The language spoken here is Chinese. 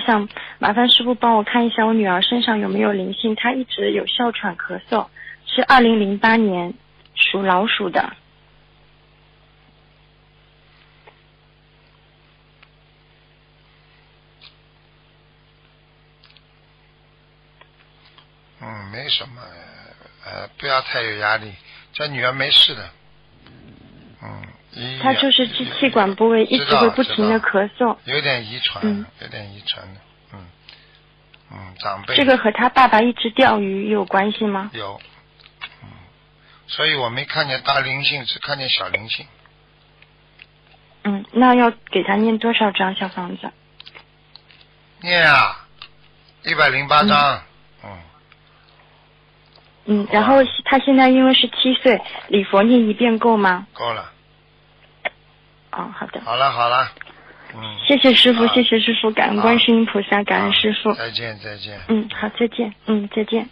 想麻烦师傅帮我看一下我女儿身上有没有灵性，她一直有哮喘咳嗽，是2008年属老鼠的。没什么，不要太有压力，这女儿没事的。她就是支气管部位一直会不停的咳嗽，有点遗传，有点遗传的，长辈。这个和她爸爸一直钓鱼有关系吗？有，所以我没看见大灵性，只看见小灵性。那要给她念多少张小房子？念啊，108张。然后她现在因为是7岁，礼佛念1遍够吗？够了。好的。好了。谢谢师傅，谢谢师傅，感恩观世音菩萨，感恩师傅。再见。好，再见。再见。